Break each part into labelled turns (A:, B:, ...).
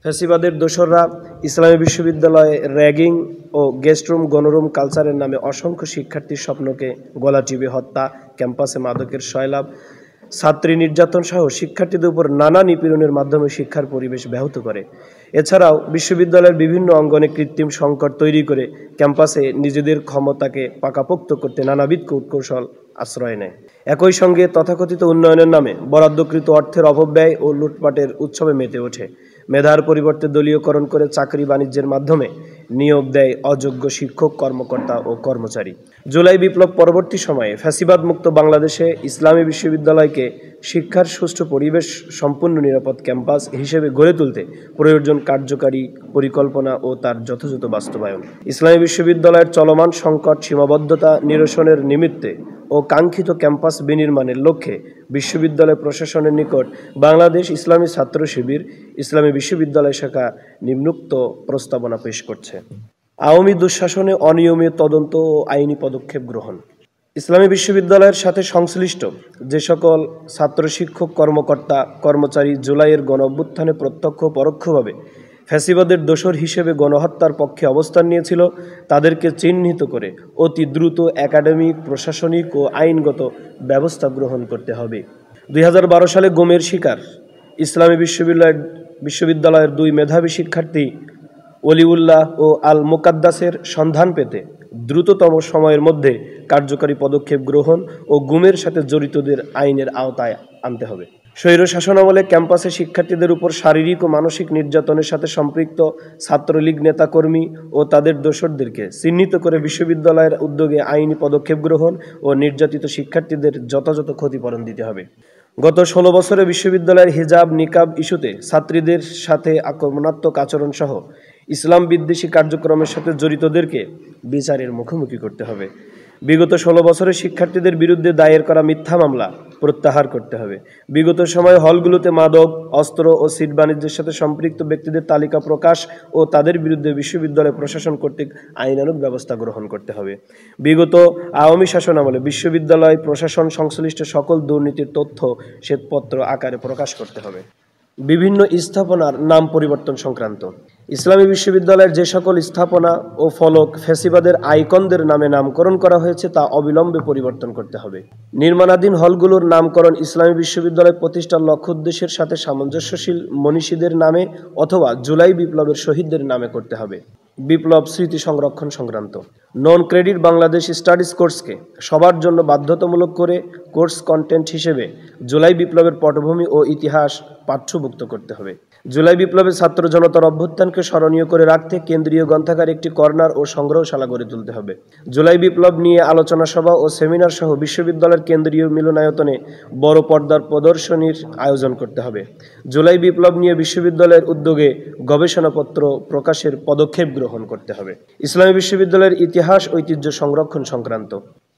A: ফ্যাসিবাদের দোসররা ইসলামী বিশ্ববিদ্যালয়ে র্যাগিং ও গেস্টরুম গণরুম কালচারের নামে অসংখ্য শিক্ষার্থীর স্বপ্নকে গলা টিপে হত্যা, ক্যাম্পাসে মাদকের সয়লাব, ছাত্রী নির্যাতন সহ শিক্ষার্থীদের উপর নানা নিপীড়নের মাধ্যমে শিক্ষার পরিবেশ ব্যাহত করে। এছাড়াও বিশ্ববিদ্যালয়ের বিভিন্ন অঙ্গনে কৃত্রিম সংকট তৈরি করে ক্যাম্পাসে নিজেদের ক্ষমতাকে পাকাপোক্ত করতে নানাবিধ কূটকৌশল আশ্রয় নেয়। একই সঙ্গে তথাকথিত উন্নয়নের নামে বরাদ্দকৃত অর্থের অপব্যয় ও লুটপাটের উৎসবে মেতে ওঠে। মেধার পরিবর্তে দলীয়করণ করে চাকরি বাণিজ্যের মাধ্যমে নিয়োগ দেয় অযোগ্য শিক্ষক, কর্মকর্তা ও কর্মচারী। জুলাই বিপ্লব পরবর্তী সময়ে ফ্যাসিবাদ মুক্ত বাংলাদেশে ইসলামী বিশ্ববিদ্যালয়কে শিক্ষার সুষ্ঠু পরিবেশ, সম্পূর্ণ নিরাপদ ক্যাম্পাস হিসেবে গড়ে তুলতে প্রয়োজন কার্যকারী পরিকল্পনা ও তার যথাযথ বাস্তবায়ন। ইসলামী বিশ্ববিদ্যালয়ের চলমান সংকট সীমাবদ্ধতা নিরসনের নিমিত্তে ও কাঙ্ক্ষিত ক্যাম্পাস বিনির্মাণের লক্ষ্যে বিশ্ববিদ্যালয় প্রশাসনের নিকট বাংলাদেশ ইসলামী ছাত্র শিবির ইসলামী বিশ্ববিদ্যালয় শাখা নিম্নোক্ত প্রস্তাবনা পেশ করছে। আওয়ামী দুঃশাসনে অনিয়মিত তদন্ত ও আইনি পদক্ষেপ গ্রহণ। ইসলামী বিশ্ববিদ্যালয়ের সাথে সংশ্লিষ্ট যে সকল ছাত্র, শিক্ষক, কর্মকর্তা, কর্মচারী জুলাইয়ের গণঅভ্যুত্থানে প্রত্যক্ষ পরোক্ষভাবে ফ্যাসিবাদের দোসর হিসেবে গণহত্যার পক্ষে অবস্থান নিয়েছিল, তাদেরকে চিহ্নিত করে অতি দ্রুত একাডেমিক, প্রশাসনিক ও আইনগত ব্যবস্থা গ্রহণ করতে হবে। 2012 সালে গুমের শিকার ইসলামী বিশ্ববিদ্যালয়ের দুই মেধাবী শিক্ষার্থী ওলিউল্লাহ ও আল মোকাদ্দাসের সন্ধান পেতে দ্রুততম সময়ের মধ্যে কার্যকরী পদক্ষেপ গ্রহণ ও গুমের সাথে জড়িতদের আইনের আওতায় আনতে হবে। স্বৈর শাসনামলে ক্যাম্পাসে শিক্ষার্থীদের উপর শারীরিক ও মানসিক নির্যাতনের সাথে সম্পৃক্ত ছাত্রলীগ নেতাকর্মী ও তাদের দোসরদেরকে চিহ্নিত করে বিশ্ববিদ্যালয়ের উদ্যোগে আইনি পদক্ষেপ গ্রহণ ও নির্যাতিত শিক্ষার্থীদের যথাযথ ক্ষতিপূরণ দিতে হবে। গত 16 বছরে বিশ্ববিদ্যালয়ের হিজাব, নিকাব ইস্যুতে ছাত্রীদের সাথে আক্রমণাত্মক আচরণ সহ ইসলাম বিদ্বেষী কার্যক্রমের সাথে জড়িতদেরকে বিচারের মুখোমুখি করতে হবে। বিগত 16 বছরে শিক্ষার্থীদের বিরুদ্ধে দায়ের করা মিথ্যা মামলা প্রত্যাহার করতে হবে। বিগত সময়ে হলগুলোতে মাদক, অস্ত্র ও সিট বাণিজ্যের সাথে সম্পৃক্ত ব্যক্তিদের তালিকা প্রকাশ ও তাদের বিরুদ্ধে বিশ্ববিদ্যালয় প্রশাসন কর্তৃক আইনানুগ ব্যবস্থা গ্রহণ করতে হবে। বিগত আওয়ামী শাসনামলে বিশ্ববিদ্যালয় প্রশাসন সংশ্লিষ্ট সকল দুর্নীতির তথ্য শ্বেতপত্র আকারে প্রকাশ করতে হবে। বিভিন্ন স্থাপনার নাম পরিবর্তন সংক্রান্ত। ইসলামী বিশ্ববিদ্যালয়ের যে সকল স্থাপনা ও ফলক ফ্যাসিবাদের আইকনদের নামে নামকরণ করা হয়েছে তা অবিলম্বে পরিবর্তন করতে হবে। নির্মাণাধীন হলগুলোর নামকরণ ইসলামী বিশ্ববিদ্যালয় প্রতিষ্ঠার লক্ষ্য উদ্দেশ্যের সাথে সামঞ্জস্যশীল মনীষীদের নামে অথবা জুলাই বিপ্লবের শহীদদের নামে করতে হবে। বিপ্লব স্মৃতি সংরক্ষণ সংক্রান্ত। নন ক্রেডিট বাংলাদেশ স্টাডিজ কোর্সকে সবার জন্য বাধ্যতামূলক করে কোর্স কন্টেন্ট হিসেবে জুলাই বিপ্লবের পটভূমি ও ইতিহাস পাঠ্যভুক্ত করতে হবে। জুলাই বিপ্লবের ছাত্র জনতার অভ্যুত্থানকে স্মরণীয় করে রাখতে কেন্দ্রীয় গ্রন্থাগারে একটি কর্নার ও সংগ্রহশালা গড়ে তুলতে হবে। জুলাই বিপ্লব নিয়ে আলোচনা সভা ও সেমিনার সহ বিশ্ববিদ্যালয়ের কেন্দ্রীয় মিলনায়তনে বড় পর্দার প্রদর্শনীর আয়োজন করতে হবে। জুলাই বিপ্লব নিয়ে বিশ্ববিদ্যালয়ের উদ্যোগে গবেষণাপত্র প্রকাশের পদক্ষেপ গ্রহণ করতে হবে। ইসলামী বিশ্ববিদ্যালয়ের ইতিহাস ঐতিহ্য সংরক্ষণ সংক্রান্ত।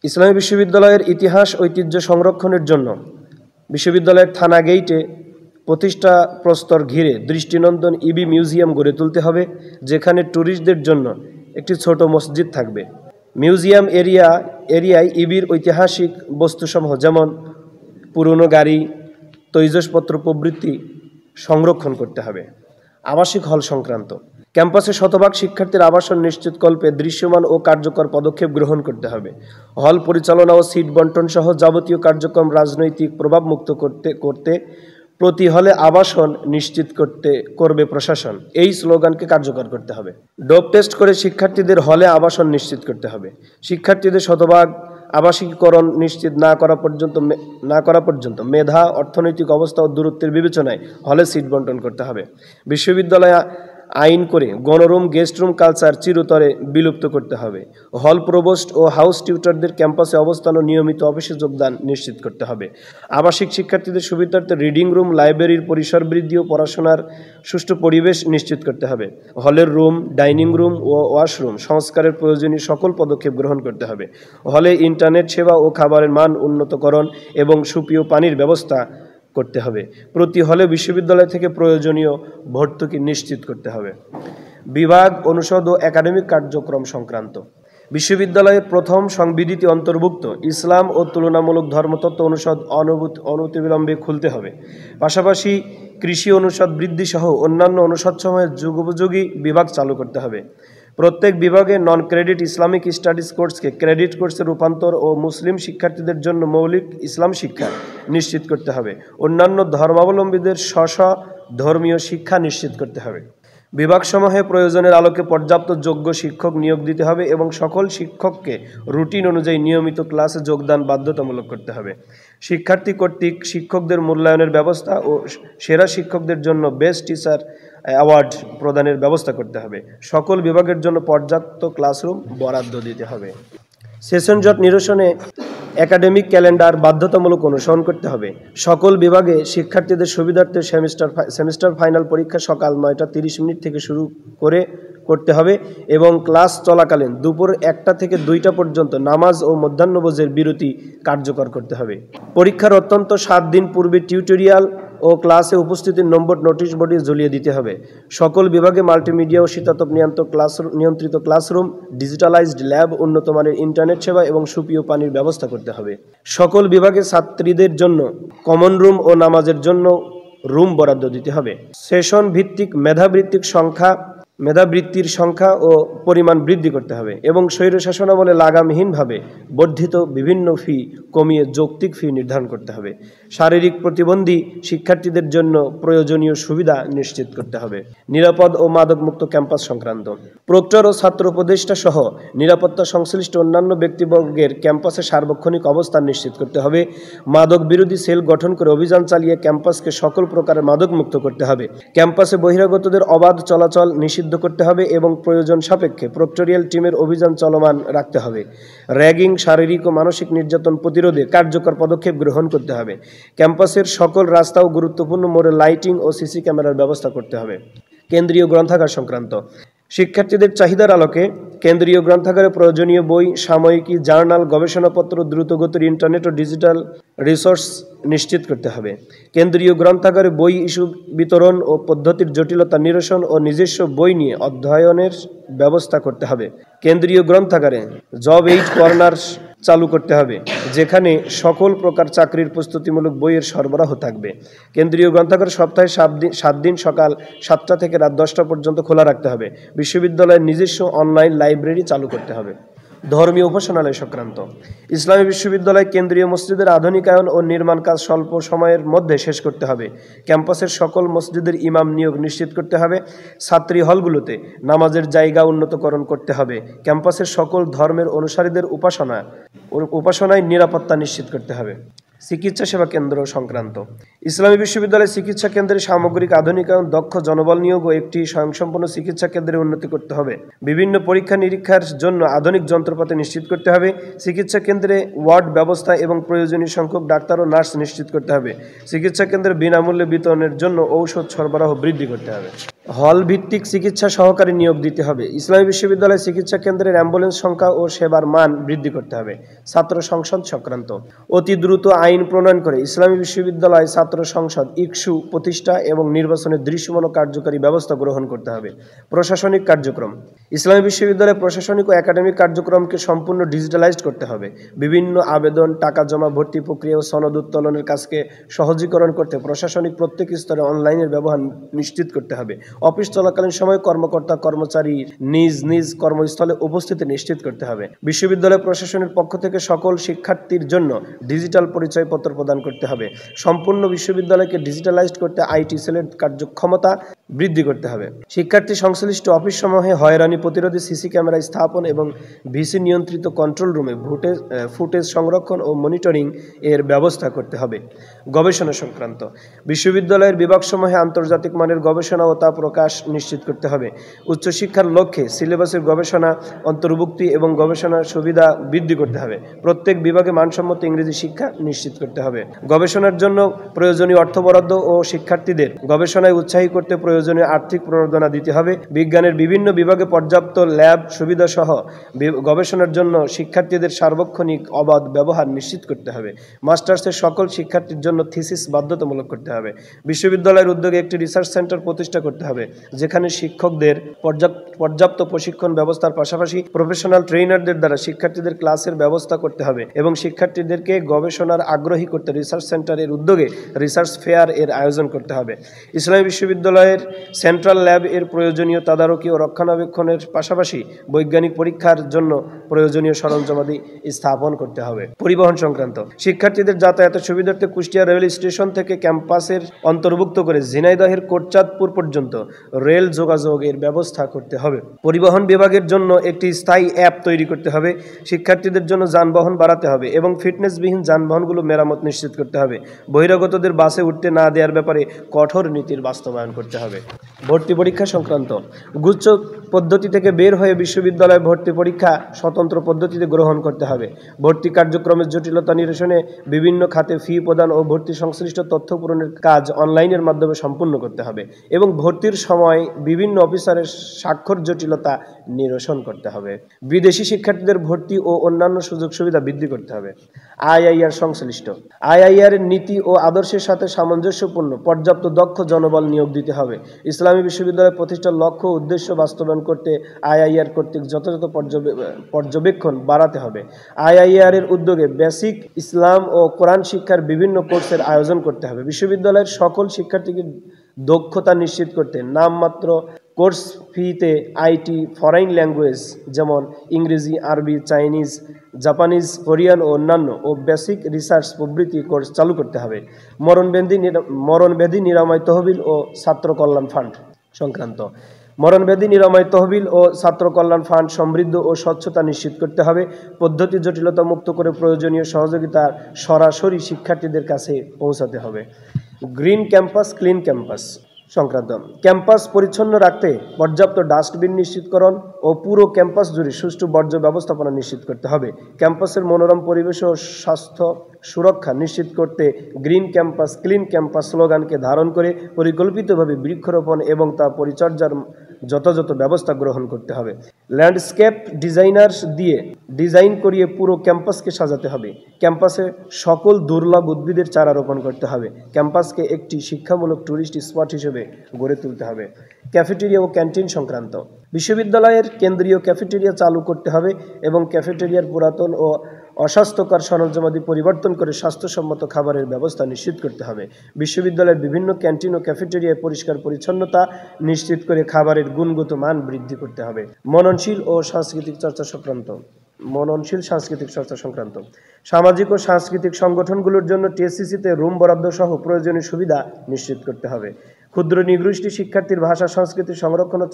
A: ইসলামী বিশ্ববিদ্যালয়ের ইতিহাস ঐতিহ্য সংরক্ষণের জন্য বিশ্ববিদ্যালয়ের থানা গেইটে প্রতিষ্ঠা প্রস্তর ঘিরে দৃষ্টিনন্দন ইবি মিউজিয়াম গড়ে তুলতে হবে, যেখানে ট্যুরিস্টদের জন্য একটি ছোট মসজিদ থাকবে। মিউজিয়াম এরিয়ায় ইবির ঐতিহাসিক বস্তুসমূহ যেমন পুরনো গাড়ি, তৈজসপত্র প্রভৃতি সংরক্ষণ করতে হবে। আবাসিক হল সংক্রান্ত। ক্যাম্পাসে শতভাগ শিক্ষার্থীর আবাসন নিশ্চিতকল্পে দৃশ্যমান ও কার্যকর পদক্ষেপ গ্রহণ করতে হবে। হল পরিচালনা ও সিট বন্টন সহ যাবতীয় কার্যক্রম রাজনৈতিক প্রভাবমুক্ত করতে প্রতি হলে আবাসন নিশ্চিত করবে প্রশাসন, এই স্লোগানকে কার্যকর করতে হবে। ডোপ টেস্ট করে শিক্ষার্থীদের হলে আবাসন নিশ্চিত করতে হবে। শিক্ষার্থীদের শতভাগ আবাসিকীকরণ নিশ্চিত না করা পর্যন্ত মেধা, অর্থনৈতিক অবস্থা ও দূরত্বের বিবেচনায় হলে সিট বন্টন করতে হবে। বিশ্ববিদ্যালয়ে আইন করে গণরুম, গেস্টরুম কালচার চিরতরে বিলুপ্ত করতে হবে। হল প্রভোস্ট ও হাউস টিউটরদের ক্যাম্পাসে অবস্থান ও নিয়মিত অফিসে যোগদান নিশ্চিত করতে হবে। আবাসিক শিক্ষার্থীদের সুবিধার্থে রিডিং রুম, লাইব্রেরির পরিসর বৃদ্ধি ও পড়াশোনার সুষ্ঠু পরিবেশ নিশ্চিত করতে হবে। হলের রুম, ডাইনিং রুম ও ওয়াশরুম সংস্কারের প্রয়োজনীয় সকল পদক্ষেপ গ্রহণ করতে হবে। হলে ইন্টারনেট সেবা ও খাবারের মান উন্নতকরণ এবং সুপেয় পানির ব্যবস্থা করতে হবে। প্রতি হলে বিশ্ববিদ্যালয় থেকে প্রয়োজনীয় ভর্তুকি নিশ্চিত করতে হবে। বিভাগ, অনুষদ ও একাডেমিক কার্যক্রম সংক্রান্ত। বিশ্ববিদ্যালয়ের প্রথম সংবিধিতে অন্তর্ভুক্ত ইসলাম ও তুলনামূলক ধর্মতত্ত্ব অনুষদ অনতিবিলম্বে খুলতে হবে। পাশাপাশি কৃষি অনুষদ বৃদ্ধি সহ অন্যান্য অনুষদসমূহের যুগোপযোগী বিভাগ চালু করতে হবে। প্রত্যেক বিভাগে নন ক্রেডিট ইসলামিক স্টাডিজ কোর্সকে ক্রেডিট কোর্সে রূপান্তর ও মুসলিম শিক্ষার্থীদের জন্য মৌলিক ইসলাম শিক্ষা নিশ্চিত করতে হবে। অন্যান্য ধর্মাবলম্বীদের স্ব ধর্মীয় শিক্ষা নিশ্চিত করতে হবে। বিভাগসমূহে প্রয়োজনের আলোকে পর্যাপ্ত যোগ্য শিক্ষক নিয়োগ দিতে হবে এবং সকল শিক্ষককে রুটিন অনুযায়ী নিয়মিত ক্লাসে যোগদান বাধ্যতামূলক করতে হবে। শিক্ষার্থী কর্তৃক শিক্ষকদের মূল্যায়নের ব্যবস্থা ও সেরা শিক্ষকদের জন্য বেস্ট টিচার অ্যাওয়ার্ড প্রদানের ব্যবস্থা করতে হবে। সকল বিভাগের জন্য পর্যাপ্ত ক্লাসরুম বরাদ্দ দিতে হবে। সেশন জট নিরসনে একাডেমিক ক্যালেন্ডার বাধ্যতামূলক অনুসরণ করতে হবে। সকল বিভাগে শিক্ষার্থীদের সুবিধার্থে সেমিস্টার ফাইনাল পরীক্ষা সকাল 9:30 থেকে শুরু করতে হবে এবং ক্লাস চলাকালীন দুপুর 1টা থেকে 2টা পর্যন্ত নামাজ ও মধ্যাহ্নভোজের বিরতি কার্যকর করতে হবে। পরীক্ষার অত্যন্ত 7 দিন পূর্বে টিউটোরিয়াল ও ক্লাসে উপস্থিতির নম্বর নোটিশ বোর্ডে ঝুলিয়ে দিতে হবে। সকল বিভাগে মাল্টিমিডিয়া ও শীতাতপ নিয়ন্ত্রিত ক্লাসরুম, ডিজিটালাইজড ল্যাব, উন্নত মানের ইন্টারনেট সেবা এবং সুপেয় পানির ব্যবস্থা করতে হবে। সকল বিভাগে ছাত্রীদের জন্য কমন রুম ও নামাজের জন্য রুম বরাদ্দ দিতে হবে। সেশন ভিত্তিক মেধাবৃত্তির সংখ্যা ও পরিমাণ বৃদ্ধি করতে হবে এবং স্বৈরশাসনামলে লাগামহীনভাবে বর্ধিত বিভিন্ন ফি কমিয়ে যৌক্তিক ফি নির্ধারণ করতে হবে। শারীরিক প্রতিবন্ধী শিক্ষার্থীদের জন্য প্রয়োজনীয় সুবিধা নিশ্চিত করতে হবে। নিরাপদ ও মাদকমুক্ত ক্যাম্পাস সংক্রান্ত প্রক্টর ও ছাত্র উপদেষ্টা সহ নিরাপত্তা সংশ্লিষ্ট অন্যান্য ব্যক্তিবর্গের ক্যাম্পাসে সার্বক্ষণিক অবস্থান নিশ্চিত করতে হবে। মাদক বিরোধী সেল গঠন করে অভিযান চালিয়ে ক্যাম্পাসকে সকল প্রকারের মাদকমুক্ত করতে হবে। ক্যাম্পাসে বহিরাগতদের অবাধ চলাচল নিষিদ্ধ করতে হবে এবং প্রয়োজন সাপেক্ষে প্রক্টোরিয়াল টিমের অভিযান চলমান রাখতে হবে। র্যাগিং, শারীরিক ও মানসিক নির্যাতন প্রতিরোধে কার্যকর পদক্ষেপ গ্রহণ করতে হবে। ক্যাম্পাসের সকল রাস্তা ও গুরুত্বপূর্ণ মোড়ে লাইটিং ও সিসি ক্যামেরার ব্যবস্থা করতে হবে। কেন্দ্রীয় গ্রন্থাগার সংক্রান্ত শিক্ষার্থীদের চাহিদার আলোকে কেন্দ্রীয় গ্রন্থাগারে প্রয়োজনীয় বই, সাময়িকী, জার্নাল, গবেষণাপত্র, দ্রুতগতির ইন্টারনেট ও ডিজিটাল রিসোর্স নিশ্চিত করতে হবে। কেন্দ্রীয় গ্রন্থাগারে বই ইস্যু বিতরণ ও পদ্ধতির জটিলতা নিরসন ও নিজস্ব বই নিয়ে অধ্যয়নের ব্যবস্থা করতে হবে। কেন্দ্রীয় গ্রন্থাগারে জব এইড কর্নার চালু করতে হবে, যেখানে সকল প্রকার চাকরির প্রস্তুতিমূলক বইয়ের সরবরাহ থাকবে। কেন্দ্রীয় গ্রন্থাগার সপ্তাহে 7 দিন সকাল 7টা থেকে রাত 10টা পর্যন্ত খোলা রাখতে হবে। বিশ্ববিদ্যালয়ের নিজস্ব অনলাইন লাইব্রেরি চালু করতে হবে। ধর্মীয় উপাসনালয় সংক্রান্ত ইসলামী বিশ্ববিদ্যালয় কেন্দ্রীয় মসজিদের আধুনিকায়ন ও নির্মাণ কাজ স্বল্প সময়ের মধ্যে শেষ করতে হবে। ক্যাম্পাসের সকল মসজিদের ইমাম নিয়োগ নিশ্চিত করতে হবে। ছাত্রী হলগুলোতে নামাজের জায়গা উন্নতকরণ করতে হবে। ক্যাম্পাসের সকল ধর্মের অনুসারীদের উপাসনায় নিরাপত্তা নিশ্চিত করতে হবে। চিকিৎসা সেবা কেন্দ্র সংক্রান্ত ইসলামী বিশ্ববিদ্যালয় চিকিৎসা কেন্দ্রের সামগ্রিক আধুনিকায়ন, দক্ষ জনবল নিয়োগ ও একটি স্বয়ংসম্পন্ন চিকিৎসা কেন্দ্রের উন্নতি করতে হবে। বিভিন্ন পরীক্ষা নিরীক্ষার জন্য আধুনিক যন্ত্রপাতি নিশ্চিত করতে হবে। চিকিৎসা কেন্দ্রে ওয়ার্ড ব্যবস্থা এবং প্রয়োজনীয় সংখ্যক ডাক্তার ও নার্স নিশ্চিত করতে হবে। চিকিৎসা কেন্দ্রে বিনামূল্যে বিতরণের জন্য ঔষধ সরবরাহ বৃদ্ধি করতে হবে। হল ভিত্তিক চিকিৎসা সহকারী নিয়োগ দিতে হবে। ইসলামী বিশ্ববিদ্যালয় চিকিৎসা কেন্দ্রের অ্যাম্বুলেন্স সংখ্যা ও সেবার মান বৃদ্ধি করতে হবে। ছাত্র সংসদ সংক্রান্ত অতি দ্রুত আইন প্রণয়ন করে ইসলামী বিশ্ববিদ্যালয় ছাত্র সংসদ ইকসু প্রতিষ্ঠা এবং নির্বাচনের দৃশ্যমান কার্যকারী ব্যবস্থা গ্রহণ করতে হবে। প্রশাসনিক কার্যক্রম ইসলামী বিশ্ববিদ্যালয়ের প্রশাসনিক ও একাডেমিক কার্যক্রমকে সম্পূর্ণ ডিজিটালাইজড করতে হবে। বিভিন্ন আবেদন, টাকা জমা, ভর্তি প্রক্রিয়া ও সনদ উত্তোলনের কাজকে সহজীকরণ করতে প্রশাসনিক প্রত্যেক স্তরে অনলাইনের ব্যবহার নিশ্চিত করতে হবে। অফিস চলাকালীন সময় কর্মকর্তা কর্মচারীর নিজ নিজ কর্মস্থলে উপস্থিতি নিশ্চিত করতে হবে। বিশ্ববিদ্যালয় প্রশাসনের পক্ষ থেকে সকল শিক্ষার্থীর জন্য ডিজিটাল পরিচয়পত্র প্রদান করতে হবে। সম্পূর্ণ বিশ্ববিদ্যালয়কে ডিজিটালাইজড করতে আইটি সেলের কার্যক্ষমতা বৃদ্ধি করতে হবে। শিক্ষার্থী সংশ্লিষ্ট অফিসসমূহে হয়রানি প্রতিরোধে সিসি ক্যামেরা স্থাপন এবং ভিসি নিয়ন্ত্রিত কন্ট্রোল রুমে ফুটেজ সংরক্ষণ ও মনিটরিং এর ব্যবস্থা করতে হবে। গবেষণা সংক্রান্ত বিশ্ববিদ্যালয়ের বিভাগসমূহে আন্তর্জাতিক মানের গবেষণা ও তা প্রকাশ নিশ্চিত করতে হবে। উচ্চশিক্ষার লক্ষ্যে সিলেবাসের গবেষণা অন্তর্ভুক্তি এবং গবেষণার সুবিধা বৃদ্ধি করতে হবে। প্রত্যেক বিভাগে মানসম্মত ইংরেজি শিক্ষা নিশ্চিত করতে হবে। গবেষণার জন্য প্রয়োজনীয় অর্থ বরাদ্দ ও শিক্ষার্থীদের গবেষণায় উৎসাহী করতে প্রয়োজনীয় প্রয়োজনীয় আর্থিক প্রণোদনা দিতে হবে। বিজ্ঞানের বিভিন্ন বিভাগে পর্যাপ্ত ল্যাব সুবিধা সহ গবেষণার জন্য শিক্ষার্থীদের সার্বক্ষণিক অবাধ ব্যবহার নিশ্চিত করতে হবে। মাস্টার্সের সকল শিক্ষার্থীর জন্য থিসিস বাধ্যতামূলক করতে হবে। বিশ্ববিদ্যালয়ের উদ্যোগে একটি রিসার্চ সেন্টার প্রতিষ্ঠা করতে হবে, যেখানে শিক্ষকদের পর্যাপ্ত প্রশিক্ষণ ব্যবস্থার পাশাপাশি প্রফেশনাল ট্রেইনারদের দ্বারা শিক্ষার্থীদের ক্লাসের ব্যবস্থা করতে হবে এবং শিক্ষার্থীদেরকে গবেষণার আগ্রহী করতে রিসার্চ সেন্টারের উদ্যোগে রিসার্চ ফেয়ার এর আয়োজন করতে হবে। ইসলামী বিশ্ববিদ্যালয়ের সেন্ট্রাল ল্যাব এর প্রয়োজনীয় তদারকি ও রক্ষণাবেক্ষণের পাশাপাশি বৈজ্ঞানিক পরীক্ষার জন্য প্রয়োজনীয় সরঞ্জামাদি স্থাপন করতে হবে। পরিবহন সংক্রান্ত শিক্ষার্থীদের যাতায়াতের সুবিধার্থে কুষ্টিয়া রেল স্টেশন থেকে ক্যাম্পাসের অন্তর্ভুক্ত করে ঝিনাইদহের কোটচাঁদপুর পর্যন্ত রেল যোগাযোগের ব্যবস্থা করতে হবে। পরিবহন বিভাগের জন্য একটি স্থায়ী অ্যাপ তৈরি করতে হবে। শিক্ষার্থীদের জন্য যানবাহন বাড়াতে হবে এবং ফিটনেসবিহীন যানবাহনগুলো মেরামত নিশ্চিত করতে হবে। বহিরাগতদের বাসে উঠতে না দেওয়ার ব্যাপারে কঠোর নীতির বাস্তবায়ন করতে হবে। ভর্তি পরীক্ষা সংক্রান্ত গুচ্ছ পদ্ধতি থেকে বের হয়ে বিশ্ববিদ্যালয়ে ভর্তি পরীক্ষা স্বতন্ত্র পদ্ধতিতে গ্রহণ করতে হবে। ভর্তি কার্যক্রমের জটিলতা নিরসনে বিভিন্ন খাতে ফি প্রদান ও ভর্তি সংশ্লিষ্ট তথ্য পূরণের কাজ অনলাইনের মাধ্যমে সম্পূর্ণ করতে হবে এবং ভর্তির সময় বিভিন্ন অফিসারের স্বাক্ষর জটিলতা নিরসন করতে হবে। বিদেশি শিক্ষার্থীদের ভর্তি ও অন্যান্য সুযোগ সুবিধা বৃদ্ধি করতে হবে। আইআইআর সংশ্লিষ্ট আইআইআর এর নীতি ও আদর্শের সাথে সামঞ্জস্যপূর্ণ পর্যাপ্ত দক্ষ জনবল নিয়োগ দিতে হবে। ইসলামী বিশ্ববিদ্যালয় প্রতিষ্ঠার লক্ষ্য ও উদ্দেশ্য বাস্তবায়ন করতে আইআইআর কর্তৃক যথাযথ পর্যবেক্ষণ বাড়াতে হবে। আইআইআর এর উদ্যোগে বেসিক ইসলাম ও কোরআন শিক্ষার বিভিন্ন কোর্সের আয়োজন করতে হবে। বিশ্ববিদ্যালয়ের সকল শিক্ষার্থীকে দক্ষতা নিশ্চিত করতে নামমাত্র কোর্স ফিতে আইটি, ফরেন ল্যাঙ্গুয়েজ যেমন ইংরেজি, আরবি, চাইনিজ, জাপানিজ, কোরিয়ান ও অন্যান্য ও বেসিক রিসার্চ প্রভৃতি কোর্স চালু করতে হবে। মরণব্যাধি নিরাময় তহবিল ও ছাত্র কল্যাণ ফান্ড সংক্রান্ত মরণব্যাধি নিরাময় তহবিল ও ছাত্র কল্যাণ ফান্ড সমৃদ্ধ ও স্বচ্ছতা নিশ্চিত করতে হবে। পদ্ধতি জটিলতা মুক্ত করে প্রয়োজনীয় সহযোগিতা সরাসরি শিক্ষার্থীদের কাছে পৌঁছাতে হবে। গ্রিন ক্যাম্পাস, ক্লিন ক্যাম্পাস সংক্রান্ত ক্যাম্পাস পরিচ্ছন্ন রাখতে পর্যাপ্ত ডাস্টবিন নিশ্চিতকরণ ও পুরো ক্যাম্পাস জুড়ে সুষ্ঠু বর্জ্য ব্যবস্থাপনা নিশ্চিত করতে হবে। ক্যাম্পাসের মনোরম পরিবেশ ও স্বাস্থ্য সুরক্ষা নিশ্চিত করতে গ্রিন ক্যাম্পাস, ক্লিন ক্যাম্পাস স্লোগানকে ধারণ করে পরিকল্পিতভাবে বৃক্ষরোপণ এবং তা পরিচর্যার যথাযথ ব্যবস্থা গ্রহণ করতে হবে। ল্যান্ডস্কেপ ডিজাইনার্স দিয়ে ডিজাইন করিয়ে পুরো ক্যাম্পাসকে সাজাতে হবে। ক্যাম্পাসে সকল দুর্লভ উদ্ভিদের চারা রোপণ করতে হবে। ক্যাম্পাসকে একটি শিক্ষামূলক টুরিস্ট স্পট হিসেবে গড়ে তুলতে হবে। ক্যাফেটেরিয়া ও ক্যান্টিন সংক্রান্ত বিশ্ববিদ্যালয়ের কেন্দ্রীয় ক্যাফেটেরিয়া চালু করতে হবে এবং ক্যাফেটেরিয়ার পুরাতন ও অস্বাস্থ্যকর সরঞ্জামাদি পরিবর্তন করে স্বাস্থ্যসম্মত খাবারের ব্যবস্থা নিশ্চিত করতে হবে। বিশ্ববিদ্যালয়ের বিভিন্ন ক্যান্টিন ও ক্যাফেটেরিয়ায় পরিষ্কার পরিচ্ছন্নতা নিশ্চিত করে খাবারের গুণগত মান বৃদ্ধি করতে হবে। মননশীল সাংস্কৃতিক চর্চা সংক্রান্ত সামাজিক ও সাংস্কৃতিক সংগঠনগুলোর জন্য টিএসসিসিতে রুম বরাদ্দ সহ প্রয়োজনীয় সুবিধা নিশ্চিত করতে হবে। ক্ষুদ্র নৃগোষ্ঠী শিক্ষার্থীর ভাষা সংস্কৃতি সংরক্ষণ ও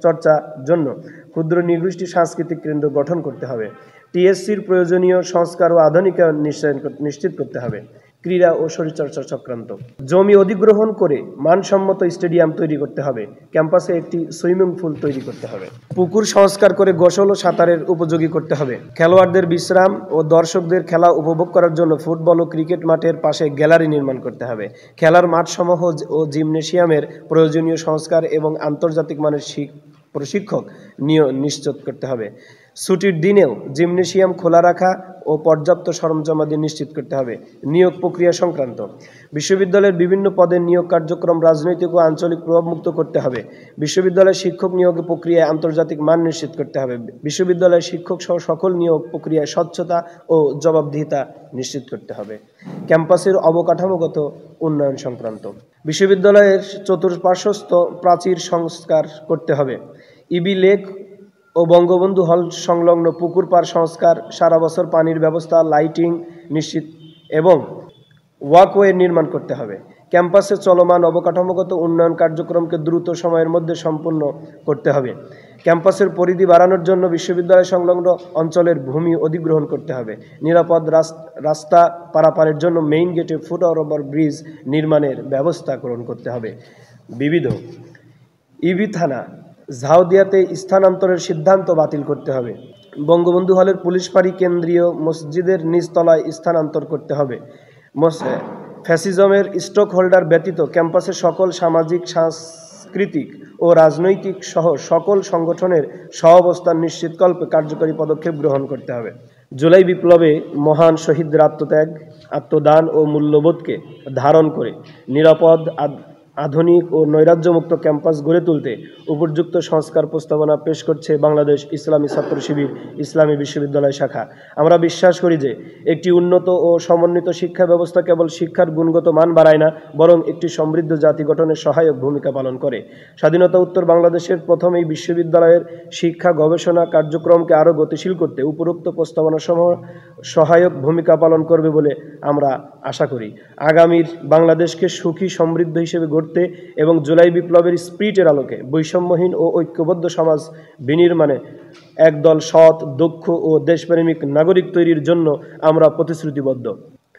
A: চর্চার জন্য ক্ষুদ্র নৃগোষ্ঠী সাংস্কৃতিক কেন্দ্র গঠন করতে হবে। টিএসসির প্রয়োজনীয় সংস্কার ও আধুনিকায়ন নিশ্চিত করতে হবে। ক্রীড়া ও শরীরচর্চা সংক্রান্ত জমি অধিগ্রহণ করে মানসম্মত স্টেডিয়াম তৈরি করতে হবে। ক্যাম্পাসে একটি সুইমিং পুল তৈরি করতে হবে। পুকুর সংস্কার করে গোসল ও সাঁতারের উপযোগী করতে হবে। খেলোয়াড়দের বিশ্রাম ও দর্শকদের খেলা উপভোগ করার জন্য ফুটবল ও ক্রিকেট মাঠের পাশে গ্যালারি নির্মাণ করতে হবে। খেলার মাঠসমূহ ও জিমনেশিয়ামের প্রয়োজনীয় সংস্কার এবং আন্তর্জাতিক মানের প্রশিক্ষক নিশ্চিত করতে হবে। ছুটির দিনেও জিমনেশিয়াম খোলা রাখা ও পর্যাপ্ত সরঞ্জামাদি নিশ্চিত করতে হবে। নিয়োগ প্রক্রিয়া সংক্রান্ত বিশ্ববিদ্যালয়ের বিভিন্ন পদের নিয়োগ কার্যক্রম রাজনৈতিক ও আঞ্চলিক প্রভাবমুক্ত করতে হবে। বিশ্ববিদ্যালয়ের শিক্ষক নিয়োগের প্রক্রিয়ায় আন্তর্জাতিক মান নিশ্চিত করতে হবে। বিশ্ববিদ্যালয়ের শিক্ষক সহ সকল নিয়োগ প্রক্রিয়ায় স্বচ্ছতা ও জবাবদিহিতা নিশ্চিত করতে হবে। ক্যাম্পাসের অবকাঠামোগত উন্নয়ন সংক্রান্ত বিশ্ববিদ্যালয়ের চতুষ্পার্শ্বস্থ প্রাচীর সংস্কার করতে হবে। ইবি লেক ও বঙ্গবন্ধু হল সংলগ্ন পুকুর পাড় সংস্কার, সারা বছর পানির ব্যবস্থা, লাইটিং নিশ্চিত এবং ওয়াকওয়ে নির্মাণ করতে হবে। ক্যাম্পাসে চলমান অবকাঠামোগত উন্নয়ন কার্যক্রমকে দ্রুত সময়ের মধ্যে সম্পন্ন করতে হবে। ক্যাম্পাসের পরিধি বাড়ানোর জন্য বিশ্ববিদ্যালয় সংলগ্ন অঞ্চলের ভূমি অধিগ্রহণ করতে হবে। নিরাপদ রাস্তা পারাপারের জন্য মেইন গেটে ফুট ওভার ব্রিজ নির্মাণের ব্যবস্থা গ্রহণ করতে হবে। বিবিধ ইবি থানা ঝাউদিয়াতে স্থানান্তরের সিদ্ধান্ত বাতিল করতে হবে। বঙ্গবন্ধু হলের পুলিশ ফাঁড়ি কেন্দ্রীয় মসজিদের নিচতলায় স্থানান্তর করতে হবে। ফ্যাসিজমের স্টক হোল্ডার ব্যতীত ক্যাম্পাসের সকল সামাজিক সাংস্কৃতিক ও রাজনৈতিক সহ সকল সংগঠনের সহাবস্থান নিশ্চিতকল্পে কার্যকরী পদক্ষেপ গ্রহণ করতে হবে। জুলাই বিপ্লবে মহান শহীদদের আত্মত্যাগ, আত্মদান ও মূল্যবোধকে ধারণ করে নিরাপদ, আধুনিক ও নৈরাজ্যমুক্ত ক্যাম্পাস গড়ে তুলতে উপযুক্ত সংস্কার প্রস্তাবনা পেশ করছে বাংলাদেশ ইসলামী ছাত্র শিবির ইসলামী বিশ্ববিদ্যালয় শাখা। আমরা বিশ্বাস করি যে একটি উন্নত ও সমন্বিত শিক্ষা ব্যবস্থা কেবল শিক্ষার গুণগত মান বাড়ায় না, বরং একটি সমৃদ্ধ জাতি গঠনের সহায়ক ভূমিকা পালন করে। স্বাধীনতা উত্তর বাংলাদেশের প্রথম এই বিশ্ববিদ্যালয়ের শিক্ষা গবেষণা কার্যক্রমকে আরও গতিশীল করতে উপরোক্ত প্রস্তাবনা সমূহ সহায়ক ভূমিকা পালন করবে বলে আমরা আশা করি। আগামীর বাংলাদেশকে সুখী সমৃদ্ধ হিসেবে গড়তে এবং জুলাই বিপ্লবের স্পিরিটের আলোকে বৈষম্যহীন ও ঐক্যবদ্ধ সমাজ বিনির্মাণে একদল সৎ, দক্ষ ও দেশপ্রেমিক নাগরিক তৈরির জন্য আমরা প্রতিশ্রুতিবদ্ধ।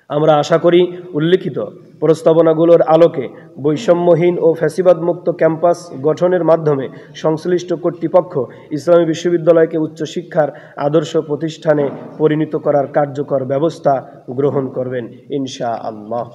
A: আমরা আশা করি উল্লিখিত প্রস্তাবনাগুলোর আলোকে বৈষম্যহীন ও ফ্যাসিবাদমুক্ত ক্যাম্পাস গঠনের মাধ্যমে সংশ্লিষ্ট কর্তৃপক্ষ ইসলামী বিশ্ববিদ্যালয়কে উচ্চশিক্ষার আদর্শ প্রতিষ্ঠানে পরিণত করার কার্যকর ব্যবস্থা গ্রহণ করবেন ইনশাআল্লাহ।